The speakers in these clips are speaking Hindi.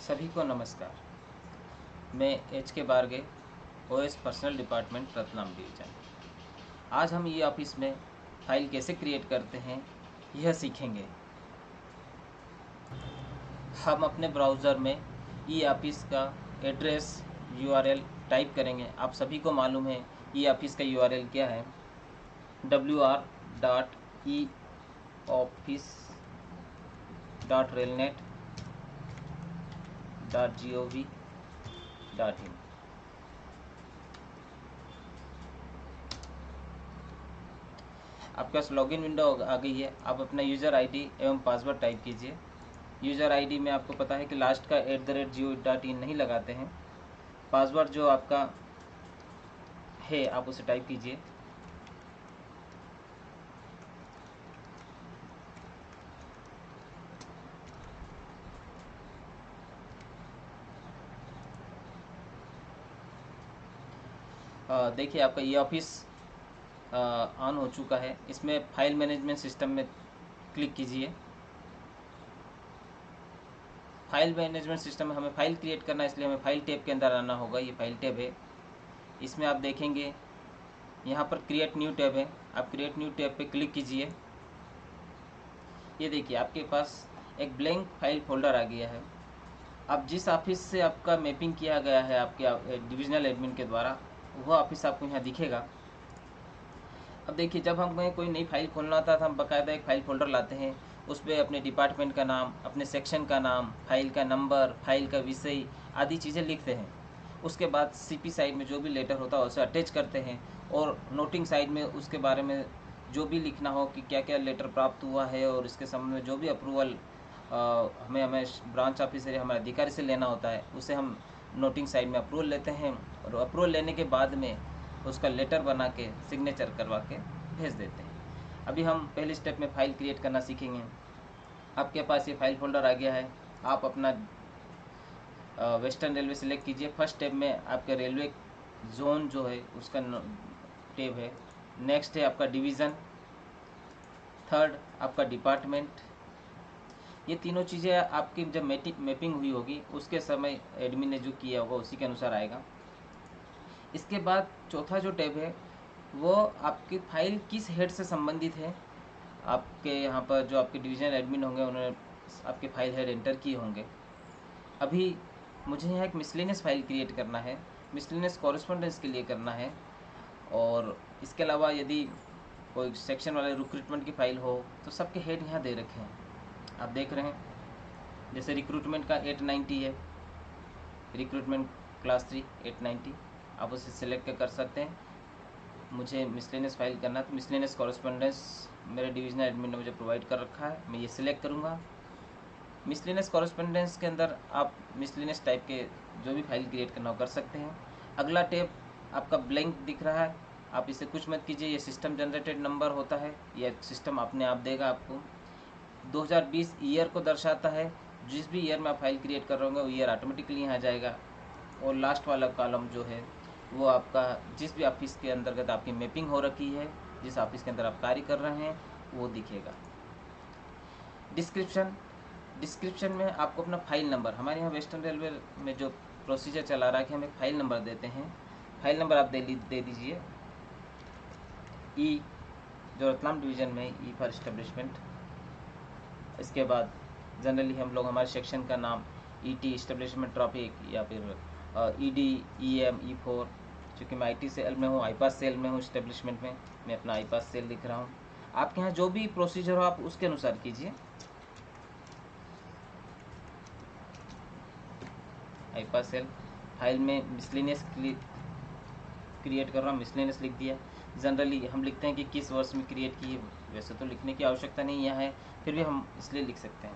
सभी को नमस्कार। मैं H K Barge, OS personnel department Ratlam division. आज हम ई ऑफिस में फ़ाइल कैसे क्रिएट करते हैं यह सीखेंगे। हम अपने ब्राउज़र में ई ऑफिस का एड्रेस URL टाइप करेंगे। आप सभी को मालूम है ई ऑफिस का URL क्या है, wr.eoffice.railnet.gov.in। आपके पास लॉगिन विंडो आ गई है। आप अपना यूज़र आईडी एवं पासवर्ड टाइप कीजिए। यूज़र आईडी में आपको पता है कि लास्ट का @gov.in नहीं लगाते हैं। पासवर्ड जो आपका है आप उसे टाइप कीजिए। देखिए आपका ई ऑफिस ऑन हो चुका है। इसमें फाइल मैनेजमेंट सिस्टम में क्लिक कीजिए। फाइल मैनेजमेंट सिस्टम में हमें फ़ाइल क्रिएट करना है, इसलिए हमें फ़ाइल टैब के अंदर आना होगा। ये फ़ाइल टैब है। इसमें आप देखेंगे यहाँ पर क्रिएट न्यू टैब है। आप क्रिएट न्यू टैब पे क्लिक कीजिए। ये देखिए आपके पास एक ब्लैंक फाइल फोल्डर आ गया है। अब जिस ऑफिस से आपका मैपिंग किया गया है आपके डिविजनल एडमिन के द्वारा, वह ऑफिस आपको यहाँ दिखेगा। अब देखिए जब हमें कोई नई फाइल खोलना होता है तो हम बाकायदा एक फ़ाइल फोल्डर लाते हैं। उस पर अपने डिपार्टमेंट का नाम, अपने सेक्शन का नाम, फाइल का नंबर, फाइल का विषय आदि चीज़ें लिखते हैं। उसके बाद CP साइड में जो भी लेटर होता है उसे अटैच करते हैं और नोटिंग साइड में उसके बारे में जो भी लिखना हो कि क्या क्या लेटर प्राप्त हुआ है और इसके संबंध में जो भी अप्रूवल हमें ब्रांच ऑफिसर या हमारे अधिकारी से लेना होता है उसे हम नोटिंग साइड में अप्रूवल लेते हैं और अप्रूवल लेने के बाद में उसका लेटर बना के सिग्नेचर करवा के भेज देते हैं। अभी हम पहले स्टेप में फ़ाइल क्रिएट करना सीखेंगे। आपके पास ये फाइल फोल्डर आ गया है। आप अपना वेस्टर्न रेलवे सेलेक्ट कीजिए। फर्स्ट टैब में आपका रेलवे जोन जो है उसका टैब है। नेक्स्ट है आपका डिवीज़न। थर्ड आपका डिपार्टमेंट। ये तीनों चीज़ें आपकी जब मैपिंग हुई होगी उसके समय एडमिन ने जो किया होगा उसी के अनुसार आएगा। इसके बाद चौथा जो टैब है वो आपकी फ़ाइल किस हेड से संबंधित है। आपके यहाँ पर जो आपके डिवीजनल एडमिन होंगे उन्होंने आपके फाइल हेड एंटर किए होंगे। अभी मुझे यहाँ एक मिसलेनियस फाइल क्रिएट करना है, मिसलेनियस कॉरेस्पॉन्डेंस के लिए करना है। और इसके अलावा यदि कोई सेक्शन वाले रिक्रूटमेंट की फ़ाइल हो तो सबके हेड यहाँ दे रखे हैं, आप देख रहे हैं। जैसे रिक्रूटमेंट का 890 है, रिक्रूटमेंट क्लास 3 890, आप उसे सिलेक्ट कर सकते हैं। मुझे मिसलेनियस फाइल करना है तो मिसलेनियस कॉरेस्पॉन्डेंस मेरे डिवीजनल एडमिन ने मुझे प्रोवाइड कर रखा है, मैं ये सिलेक्ट करूँगा। मिसलेनियस कॉरेस्पॉन्डेंस के अंदर आप मिसलेनियस टाइप के जो भी फाइल क्रिएट करना हो कर सकते हैं। अगला टैब आपका ब्लैंक दिख रहा है, आप इसे कुछ मत कीजिए। ये सिस्टम जनरेटेड नंबर होता है, यह सिस्टम अपने आप देगा आपको। 2020 ईयर को दर्शाता है। जिस भी ईयर में आप फाइल क्रिएट कर रहे होंगे वो ईयर ऑटोमेटिकली यहाँ आ जाएगा। और लास्ट वाला कॉलम जो है वो आपका जिस भी ऑफिस के अंतर्गत आपकी मैपिंग हो रखी है, जिस ऑफिस के अंदर आप कार्य कर रहे हैं वो दिखेगा। डिस्क्रिप्शन में आपको अपना फाइल नंबर, हमारे यहाँ वेस्टर्न रेलवे में जो प्रोसीजर चला रहा है कि हम एक फ़ाइल नंबर देते हैं। फाइल नंबर आप दे दीजिए ई, जो रतलाम डिवीज़न में ई फॉर इस्टेब्लिशमेंट। इसके बाद जनरली हम लोग हमारे सेक्शन का नाम ET इस्टेब्लिशमेंट ट्रॉफिक या फिर ED EM E4। चूँकि मैं IT सेल में हूँ, आईपास सेल में हूँ इस्टेब्लिशमेंट में, मैं अपना आईपास सेल लिख रहा हूँ। आपके यहाँ जो भी प्रोसीजर हो आप उसके अनुसार कीजिए। आईपास सेल फाइल में मिसलेनियस क्रिएट कर रहा हूँ, मिसलेनियस लिख दिया। जनरली हम लिखते हैं कि किस वर्ष में क्रिएट की है, वैसे तो लिखने की आवश्यकता नहीं यहाँ है, फिर भी हम इसलिए लिख सकते हैं।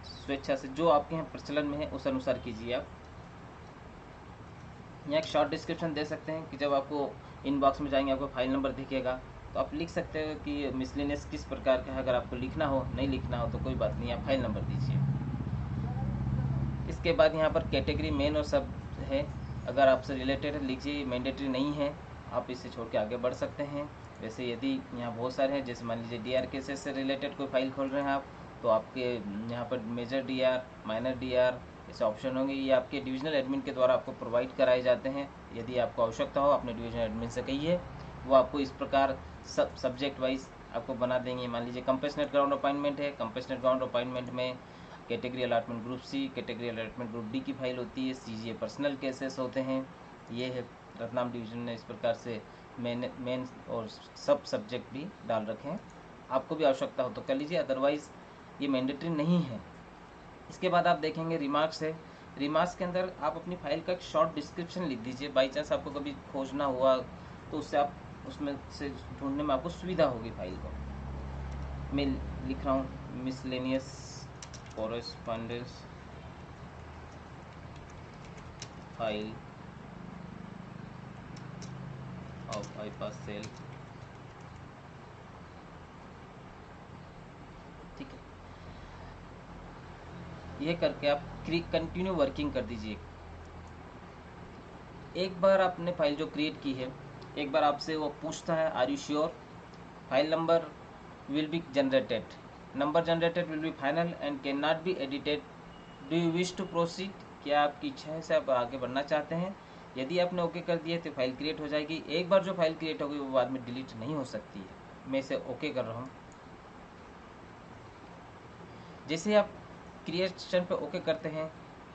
स्वेच्छा से जो आपके यहाँ प्रचलन में है उस अनुसार कीजिए। आप यहाँ एक शॉर्ट डिस्क्रिप्शन दे सकते हैं कि जब आपको इनबॉक्स में जाएंगे आपको फाइल नंबर दिखेगा तो आप लिख सकते हो कि मिसलेनियस किस प्रकार का है। अगर आपको लिखना हो, नहीं लिखना हो तो कोई बात नहीं, आप फाइल नंबर दीजिए। इसके बाद यहाँ पर कैटेगरी मेन और सब है, अगर आपसे रिलेटेड है लिखिए, मैंडेटरी नहीं है, आप इसे छोड़ के आगे बढ़ सकते हैं। वैसे यदि यहाँ बहुत सारे हैं, जैसे मान लीजिए DRKSS से रिलेटेड कोई फाइल खोल रहे हैं आप तो आपके यहाँ पर मेजर डीआर, माइनर डीआर ऐसे ऑप्शन होंगे। ये आपके डिविजनल एडमिन के द्वारा आपको प्रोवाइड कराए जाते हैं। यदि आपको आवश्यकता हो अपने डिविजनल एडमिन से कहिए, वो आपको इस प्रकार सब्जेक्ट वाइज आपको बना देंगे। मान लीजिए कंपेशनेट ग्राउंड अपॉइंटमेंट है, कंपेशनेट ग्राउंड अपॉइंटमेंट में category allotment group C, category allotment group D की फाइल होती है, सीजीए पर्सनल केसेस होते हैं। ये है रतलाम डिवीजन ने इस प्रकार से मेन और सब सब्जेक्ट भी डाल रखे हैं। आपको भी आवश्यकता हो तो कर लीजिए, अदरवाइज़ ये मैंडेटरी नहीं है। इसके बाद आप देखेंगे रिमार्क्स है। रिमार्क्स के अंदर आप अपनी फाइल का एक शॉर्ट डिस्क्रिप्शन लिख दीजिए। बाई चांस आपको कभी खोजना हुआ तो उससे आप उसमें से ढूंढने में आपको सुविधा होगी फाइल को। मैं लिख रहा हूँ miscellaneous correspondence file of IPAS cell, ठीक है। ये करके आप कंटिन्यू वर्किंग कर दीजिए। एक बार आपने फाइल जो क्रिएट की है, एक बार आपसे वो पूछता है are you sure, file number will be generated, number generated will be final and can not be edited, do you wish to proceed, क्या आपकी इच्छा है से आप आगे बढ़ना चाहते हैं। यदि आपने ओके कर दिया तो फाइल क्रिएट हो जाएगी। एक बार जो फाइल क्रिएट होगी वो बाद में डिलीट नहीं हो सकती है। मैं इसे ओके कर रहा हूँ। जैसे आप क्रिएशन पे ओके करते हैं,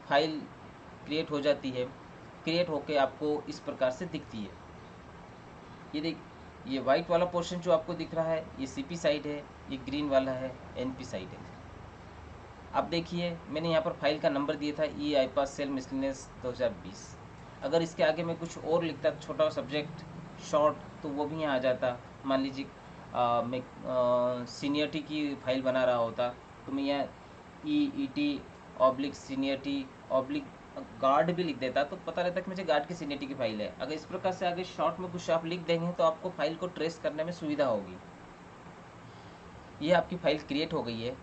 फाइल क्रिएट हो जाती है। क्रिएट होके आपको इस प्रकार से दिखती है। ये देख, ये वाइट वाला पोर्शन जो आपको दिख रहा है ये सीपी साइड है, ये ग्रीन वाला है एनपी साइड है। अब देखिए मैंने यहाँ पर फाइल का नंबर दिया था IPAS सेल मिसलेनियस 2020। अगर इसके आगे मैं कुछ और लिखता, छोटा सब्जेक्ट शॉर्ट, तो वो भी यहाँ आ जाता। मान लीजिए मैं सीनियरिटी की फाइल बना रहा होता तो मैं यहाँ EET सीनियरिटी गार्ड भी लिख देता, तो पता रहता कि मुझे गार्ड की सीनियरिटी की फाइल है। अगर इस प्रकार से आगे शॉर्ट में कुछ आप लिख देंगे तो आपको फाइल को ट्रेस करने में सुविधा होगी। ये आपकी फाइल क्रिएट हो गई है।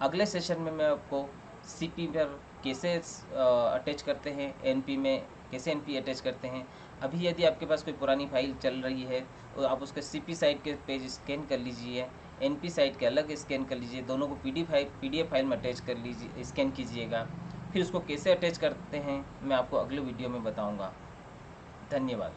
अगले सेशन में मैं आपको CP पर कैसे अटैच करते हैं, NP में कैसे NP अटैच करते हैं। अभी यदि आपके पास कोई पुरानी फाइल चल रही है तो आप उसके CP साइट के पेज स्कैन कर लीजिए, NP साइट के अलग स्कैन कर लीजिए, दोनों को PDF फाइल में अटैच कर लीजिए, स्कैन कीजिएगा। फिर उसको कैसे अटैच करते हैं मैं आपको अगले वीडियो में बताऊँगा। धन्यवाद।